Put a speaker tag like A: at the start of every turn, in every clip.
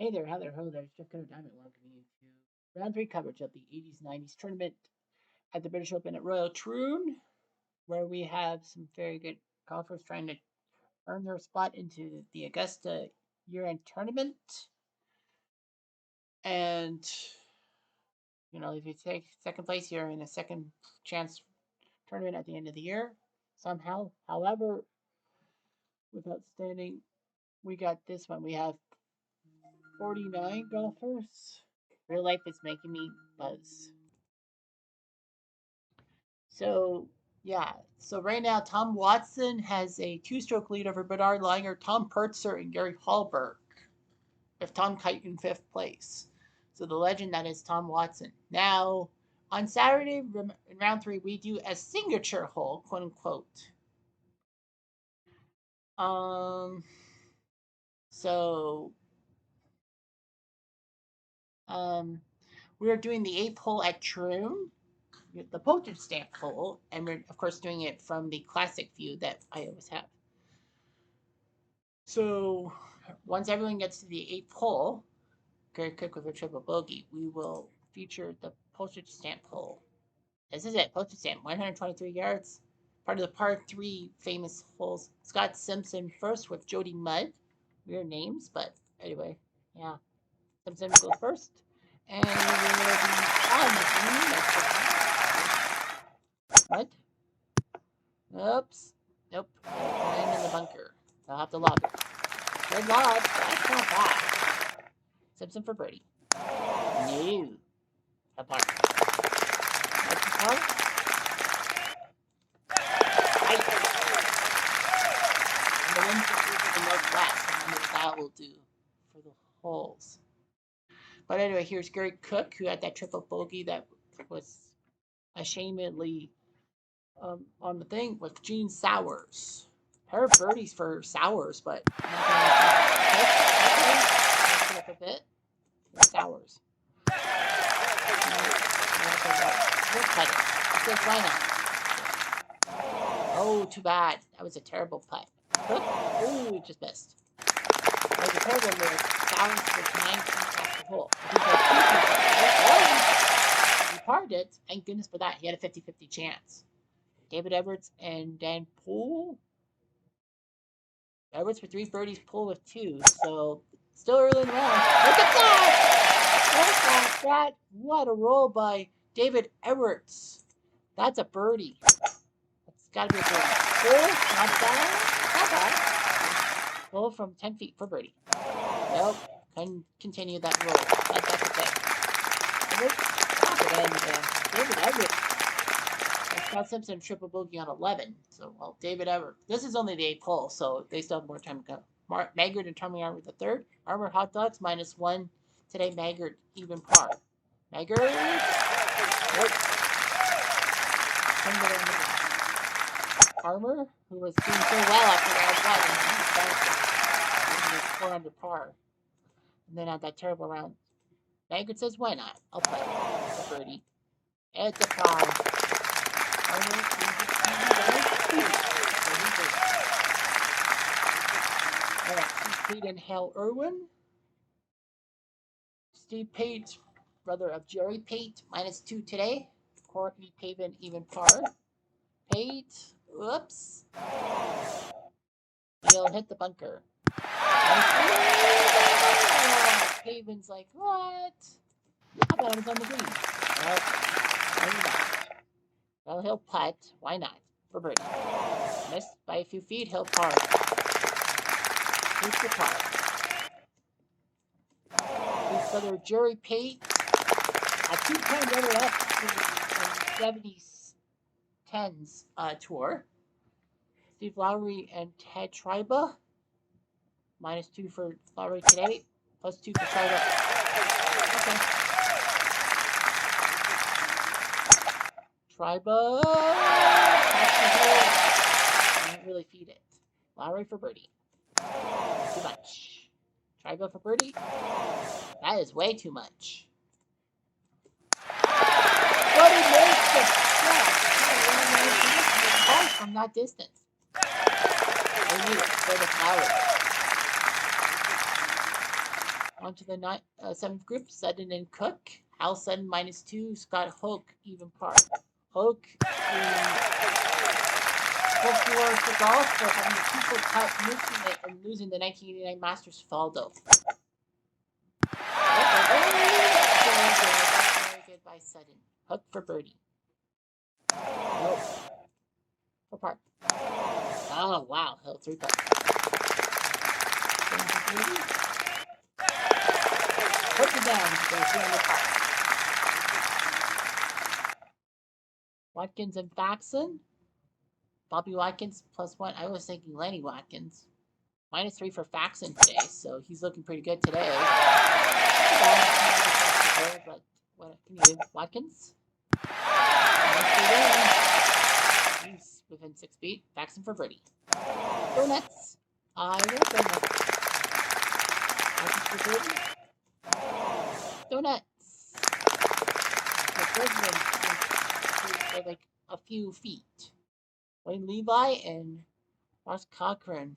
A: Hey there, how there, ho there. It's Jeff Cutter Diamond. Welcome you to round 3 coverage of the 80s 90s tournament at the British Open at Royal Troon, where we have some very good golfers trying to earn their spot into the Augusta year end tournament. And, if you take second place, you're in a second chance tournament at the end of the year somehow. However, without standing, we got this one. We have 49 golfers. Real life is making me buzz. So, yeah. So right now, Tom Watson has a two-stroke lead over Bernard Langer, Tom Pertzer, and Gary Hallberg. With Tom Kite in fifth place. So the legend that is Tom Watson. Now, on Saturday in round 3, we do a signature hole, quote unquote. So we are doing the 8th hole at Troon, the postage stamp hole, and we're of course doing it from the classic view that I always have. So once everyone gets to the 8th hole, Gary Cook with a triple bogey, we will feature the postage stamp hole. This is it, postage stamp, 123 yards. Part of the par 3 famous holes. Scott Simpson first with Jody Mudd. Weird names, but anyway, yeah. Simpson goes first. And we will be on the green. What? Oops. Nope. I'm in the bunker. I'll have to lob it. Good lob. That's not bad. Simpson for birdie. No. A par. That's a par. Right. And the wind to the northwest. I wonder what that will do for the holes. But anyway, here's Gary Cook, who had that triple bogey that was ashamedly on the thing with Gene Sowers. Pair of birdies for Sowers, but not gonna up a bit. Sowers. We'll cut it. Because why not? Oh, too bad. That was a terrible putt. Ooh, just missed. That was a terrible miss. Sowers was 19 past the hole. He parred it. Thank goodness for that. He had a 50-50 chance. David Edwards and Dan Poole. Edwards for 3 birdies, Poole with 2. So still early in the round. Look at that! Look at that! What a roll by David Edwards. That's a birdie. That's got to be a birdie. Poole, not bad. Not bad. Poole from 10 feet for birdie. Nope. Couldn't continue that roll. That's okay. David Edwards. Scott Simpson triple bogey on 11. So, well, David Everett. This is only the 8th hole, so they still have more time to go. Maggard and Tommy Armour the 3rd. Armour Hot Dogs -1. Today, Maggard even par. Maggard. Nope. Armour, who was doing so well after round 1, he was 4 under par. And then had that terrible round. Maggard says, why not? I'll play. It's a birdie. It's a par. Alright, Steve Pate and Hal Irwin. Steve Pate, brother of Jerry Pate, -2 today. Courtney Pavin, even par. Pate, whoops. He'll hit the bunker. Pavin's like, what? I thought I was on the green. Well, he'll putt. Why not? For birdie. Missed by a few feet. He'll par. Here's the par. His brother Jerry Pate, a 2-time runner-up in the 70s 10s tour. Steve Lowry and Ted Triba. -2 for Lowry today. +2 for Triba. Okay. Triba. Can't really feed it. Lowry for birdie. Too much. Triba for birdie. That is way too much. But he makes the shot from that distance. They need it for the Lowry. On to the 7th group, Sutton and Cook. Hal Sutton -2, Scott Hoke, even par. Hoke for golf for having a 2-foot putt, missing it, and losing the 1989 Masters Faldo. Very good by Sutton. Hook for birdie. Nope. For par. Oh, wow. He'll 3-putt. Put it down. Watkins and Faxon. Bobby Watkins +1. I was thinking Lenny Watkins. -3 for Faxon today, so he's looking pretty good today. But what can you do? Watkins? He's within 6 feet. Faxon for birdie. Donuts. I will donuts. Watkins for birdie. Donuts. The president for like a few feet. Wayne Levi and Ross Cochran.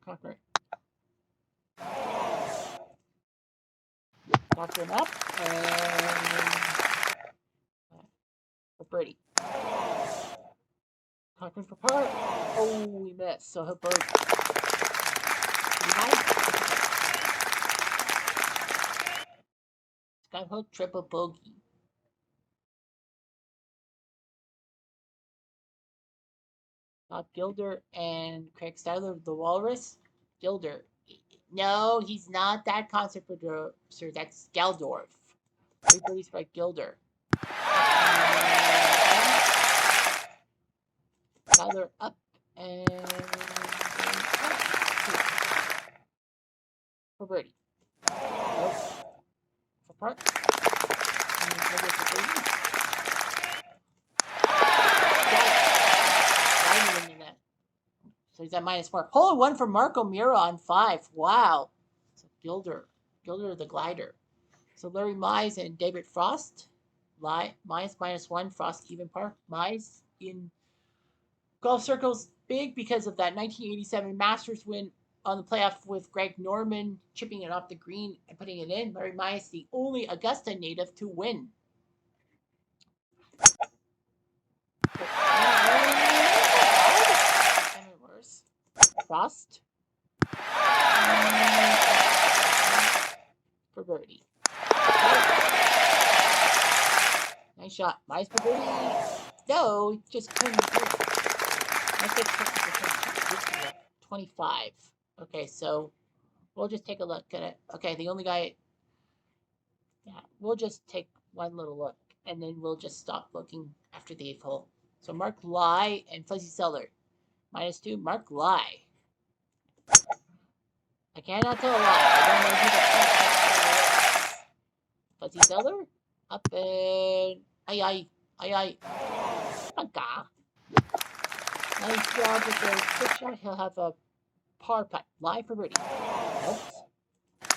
A: Cochran up and for birdie. Cochran for par. Oh, we missed. So he'll bird. Scott Hook triple bogey. Bob Gilder and Craig Styler of the Walrus. Gilder. No, he's not that concert producer. That's Geldorf. 3 birdies by Gilder. Styler up and for birdie. Nope. For par. So he's at -4. Hole in one for Marco Mira on 5. Wow. So Gilder the glider. So Larry Mize and David Frost. Mize -1, Frost even par. Mize in golf circles big because of that 1987 Masters win on the playoff with Greg Norman chipping it off the green and putting it in. Larry Mize, the only Augusta native to win. Frost for birdie. Nice shot. Mize for birdie. No, just couldn't do it. 25. Okay, so we'll just take a look at it. Okay, the only guy. Yeah, we'll just take one little look, and then we'll just stop looking after the 8th hole. So Mark Lai and Fuzzy Seller. -2, Mark Lai. I cannot tell a lie. I don't know who the Fuzzy Seller. Up and ay. Banka. Nice job with the quick shot. He'll have a par putt. Live for birdie. Nope. No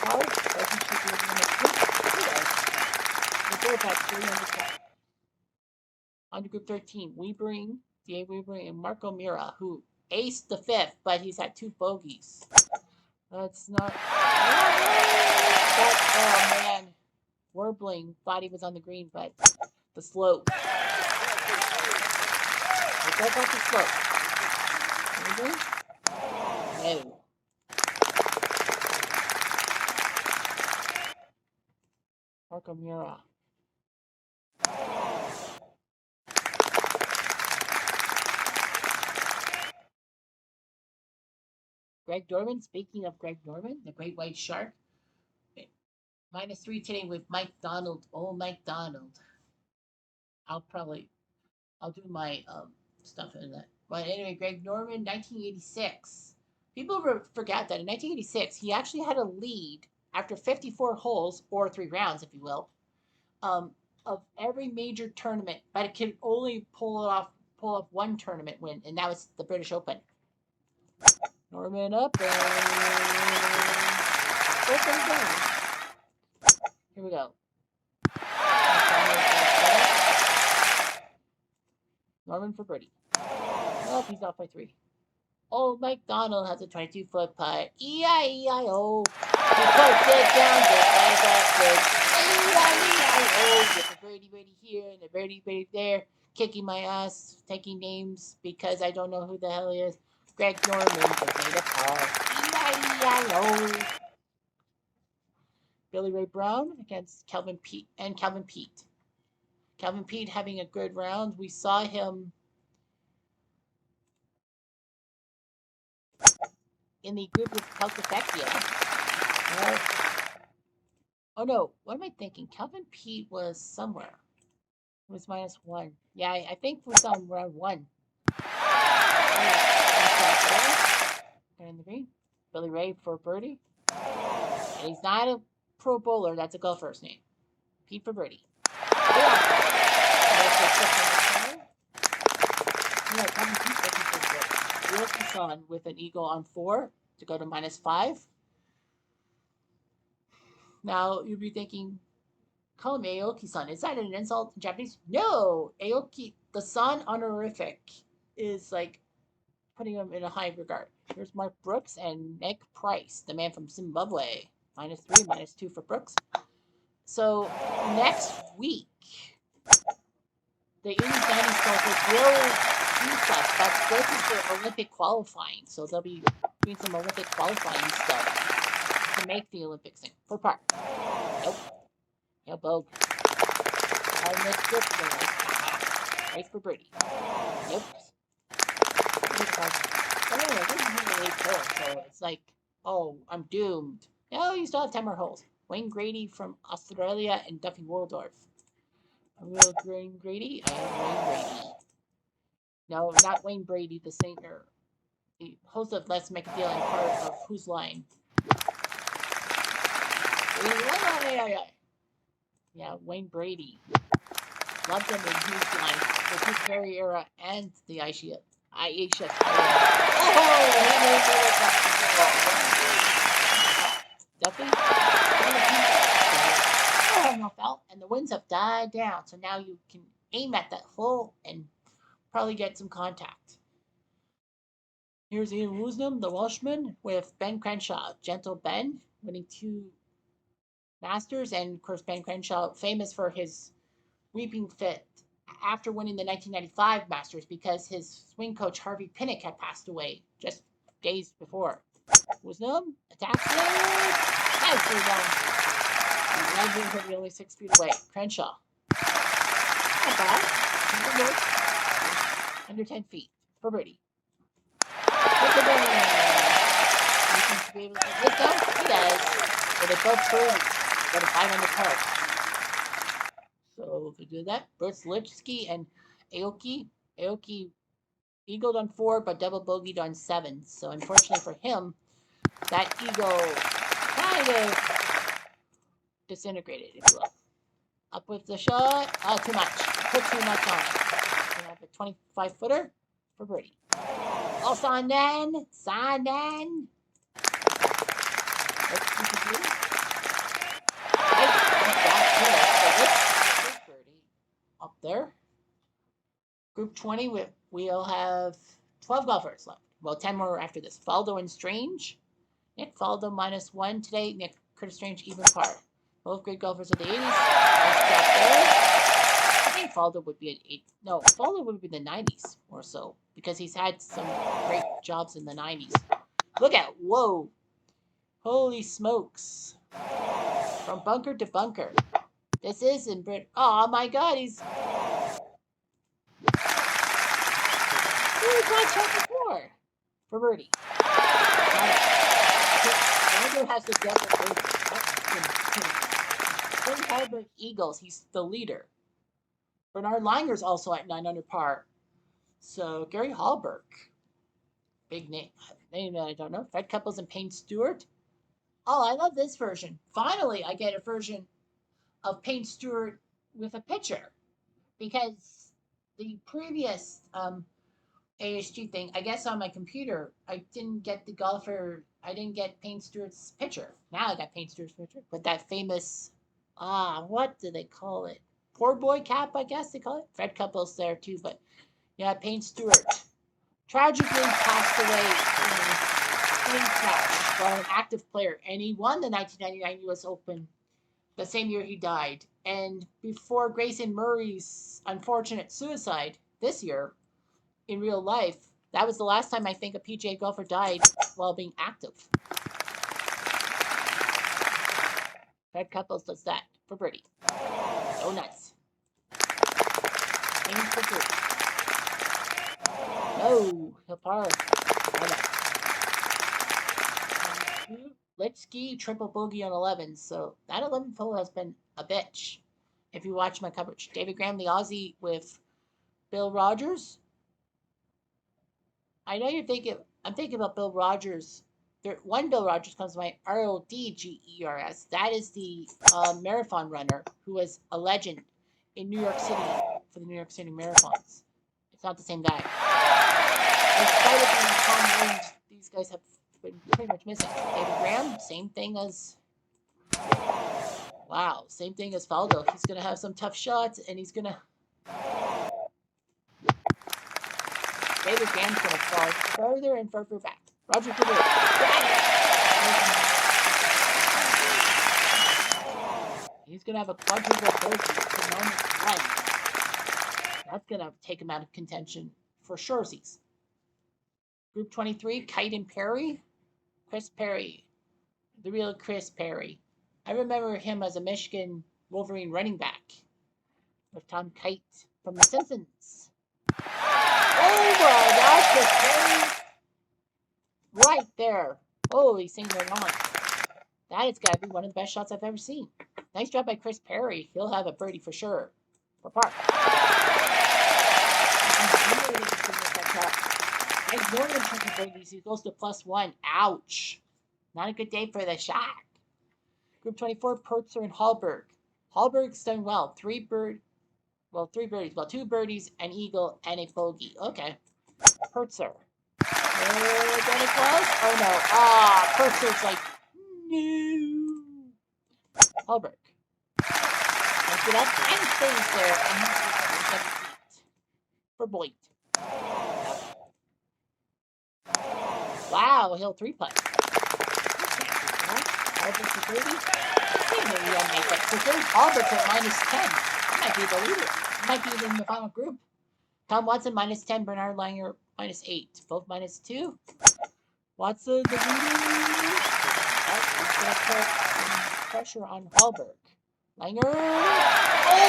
A: par. Doesn't shoot the putt. 300 putt. On to group 13. D.A. Weber and Marco Mira, who aced the 5th, but he's had 2 bogeys. That's not. Oh man. Warbling thought he was on the green, but the slope. Let's go back to slope. Anything? No. Marco Mira. Greg Norman, speaking of Greg Norman, the great white shark. -3 today with Mike Donald. Oh, Mike Donald. I'll do my stuff in that. But anyway, Greg Norman, 1986. People forget that in 1986, he actually had a lead after 54 holes, or 3 rounds, if you will, of every major tournament, but it could only pull off one tournament win, and that was the British Open. Norman up and open down. Here we go. Norman for birdie. No, Oh, he's off by 3. Old MacDonald has a 22-foot putt. E-I-E-I-O. He puts it down just like that. E-I-E-I-O. With a birdie here and a birdie there. Kicking my ass, taking names because I don't know who the hell he is. Greg Norman just made a call. E-I-E-I-O. Billy Ray Brown against Calvin Pete. Calvin Pete having a good round. We saw him in the group with Calcafecchia. Oh no, what am I thinking? Calvin Pete was somewhere. It was -1. Yeah, I think we saw him round 1. In the green. Billy Ray for birdie. And he's not a pro bowler, that's a golfer's name. Pete for birdie. Calvin Pete looking for good. Wilson with an eagle on 4 to go to -5. Now you'd be thinking, call him Aoki-san. Is that an insult in Japanese? No! Aoki, the san honorific, is like putting him in a high regard. Here's Mark Brooks and Nick Price, the man from Zimbabwe. -3, -2 for Brooks. So next week, the 80s, 90s golfers will do stuff, but this is for Olympic qualifying. So they'll be doing some Olympic qualifying stuff to make the Olympics in. For par. Nope. No bogue. Nick Brooks for Price for birdie. Nope. So it's like, oh, I'm doomed. No, you still have 10 more holes. Wayne Grady from Australia and Duffy Waldorf. A real Wayne Grady? I have Wayne Brady. No, not Wayne Brady, the singer. The host of Let's Make a Deal and part of Whose Line. Yeah, Wayne Brady. Loved him in Whose Line, the Tooth Fairy era and the Aisha. Oh, he Duffy. And the winds have died down, so now you can aim at that hole and probably get some contact. Here's Ian Woosnam, the Welshman, with Ben Crenshaw. Gentle Ben, winning 2 Masters, and of course Ben Crenshaw, famous for his weeping fit after winning the 1995 Masters because his swing coach Harvey Pinnock had passed away just days before. Woosnam attacks it. Nicely done. Legends are only 6 feet away. Crenshaw. Not bad. Under 10 feet for birdie. Look at that. He seems to be able to get this down. He does. But they both birdies. Got a 5 under par. So if we do that, Bruce Lipsky and Aoki. Aoki eagled on 4, but double bogeyed on 7. So unfortunately for him, that eagle kind of disintegrated, if you will. Up with the shot. Oh, too much. Put too much on it. We have a 25-footer for birdie. Oh, Sandan. Birdie up there. Group 20, we'll have 12 golfers left. Well, 10 more after this. Faldo and Strange. Nick Faldo -1 today. Nick Curtis Strange even par. Both great golfers of the 80s. I think Faldo would be an 8. No, Faldo would be the 90s more so because he's had some great jobs in the 90s. Look at, whoa. Holy smokes. From bunker to bunker. This is in Brit. Oh my God, he's. Who got shot before? For birdie. Faldo has the double birdie. Tim Halbert Eagles, he's the leader. Bernard Langer's also at 9 under par. So Gary Hallberg, big name I don't know. Fred Couples and Payne Stewart. Oh, I love this version. Finally, I get a version of Payne Stewart with a pitcher because the previous ASG thing, I guess on my computer, I didn't get the golfer. I didn't get Payne Stewart's picture. Now I got Payne Stewart's picture. But that famous, what do they call it? Poor boy cap, I guess they call it. Fred Couples there too, but yeah, Payne Stewart. tragically passed away in a plane crash while an active player, and he won the 1999 U.S. Open the same year he died. And before Grayson Murray's unfortunate suicide this year in real life, that was the last time I think a PGA golfer died while being active. Fred Couples does that for birdie. So nuts. Aim for birdie. No, he'll par. Litsky triple bogey on 11. So that 11th hole has been a bitch. If you watch my coverage, David Graham, the Aussie with Bill Rogers. I know you're thinking. I'm thinking about Bill Rogers. One Bill Rogers comes to mind. RODGERS. That is the marathon runner who was a legend in New York City for the New York City marathons. It's not the same guy. In spite of being Tom Williams, these guys have been pretty much missing. David Graham, same thing as. Wow, same thing as Faldo. He's gonna have some tough shots, and he's gonna. David Graham's gonna fall further and further back. Roger Goodell. He's gonna have a quadruple bogey for moment one. That's gonna take him out of contention for surezies. Group 23, Kite and Perry. Chris Perry, the real Chris Perry. I remember him as a Michigan Wolverine running back with Tom Kite from The Simpsons. Oh my gosh, Chris Perry! Right there. Holy St. Laurent. That has got to be one of the best shots I've ever seen. Nice job by Chris Perry. He'll have a birdie for sure. For par. Nice more than triple birdies. He goes to +1. Ouch. Not a good day for the shot. Group 24, Pertzer and Hallberg. Hallberg's done well. Three birdies. Well, 2 birdies, an eagle, and a bogey. Okay. Pertzer. Getting close? Oh no. Pertzer's like, no. Hallberg. Let's get up and stays there, and he's 7 feet. For Boyd. Wow, he'll 3-putt. Hallberg for 30. I think maybe I'll make it. For 30, Hallberg at -10. That might be the leader. He might be in the final group. Tom Watson -10, Bernard Langer -8. Both -2. Watson, the leader. He's going to put some pressure on Hallberg. Langer. Oh,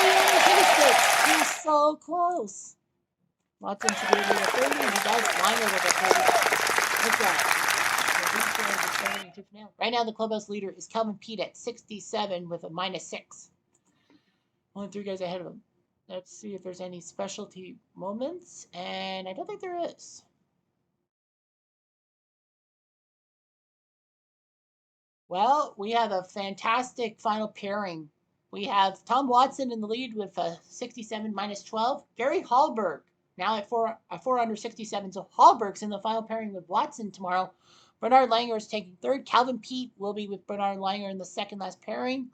A: he almost hit it. He's so close. Watson should be able to 30. He does. Langer with a 30. Good job. Right now, the clubhouse leader is Calvin Pete at 67 with a -6. Only 3 guys ahead of him. Let's see if there's any specialty moments, and I don't think there is. Well, we have a fantastic final pairing. We have Tom Watson in the lead with a 67 -12. Gary Hallberg now at 4 under 67. So Hallberg's in the final pairing with Watson tomorrow. Bernard Langer is taking third. Calvin Pete will be with Bernard Langer in the second last pairing.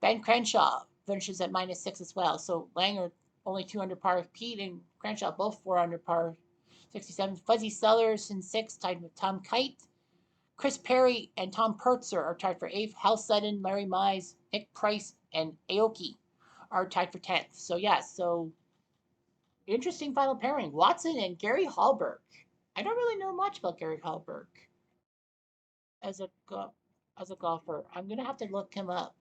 A: Ben Crenshaw finishes at -6 as well. So Langer only 2 under par with Pete, and Crenshaw both 4 under par 67. Fuzzy Sellers in 6th, tied with Tom Kite. Chris Perry and Tom Pertzer are tied for 8th. Hal Sutton, Larry Mize, Nick Price, and Aoki are tied for 10th. So so interesting final pairing. Watson and Gary Hallberg. I don't really know much about Gary Hallberg as a golfer. I'm gonna have to look him up.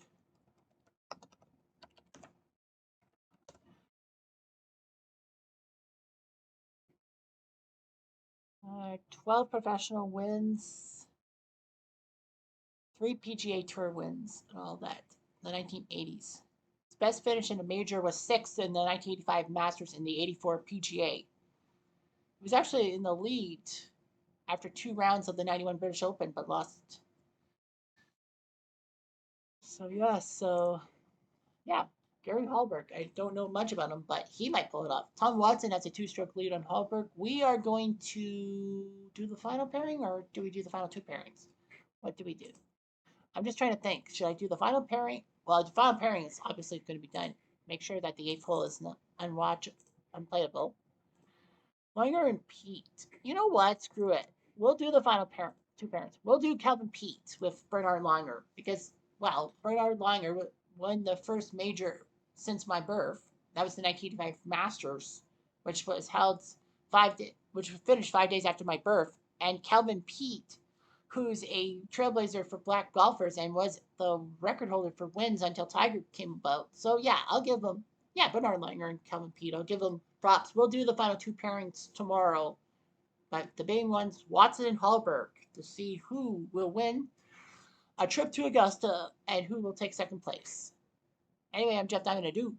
A: 12 professional wins, 3 PGA Tour wins, and all that. The 1980s. His best finish in a major was 6th in the 1985 Masters and the 84 PGA. He was actually in the lead after 2 rounds of the 91 British Open, but lost. So Gary Hallberg. I don't know much about him, but he might pull it off. Tom Watson has a 2-stroke lead on Hallberg. We are going to do the final pairing, or do we do the final 2 pairings? What do we do? I'm just trying to think. Should I do the final pairing? Well, the final pairing is obviously going to be done. Make sure that the 8th hole is not unplayable. Langer and Pete. You know what? Screw it. We'll do the final two parents. We'll do Calvin Pete with Bernard Langer because, well, Bernard Langer won the first major since my birth. That was the 1985 Masters, which was held which finished 5 days after my birth. And Calvin Pete, who's a trailblazer for black golfers and was the record holder for wins until Tiger came about. So yeah, I'll give them Bernard Langer and Calvin Pete. I'll give them props. We'll do the final two pairings tomorrow. But the main ones, Watson and Hallberg, to see who will win a trip to Augusta and who will take second place. Anyway, I'm Jeff Diamond. Adieu.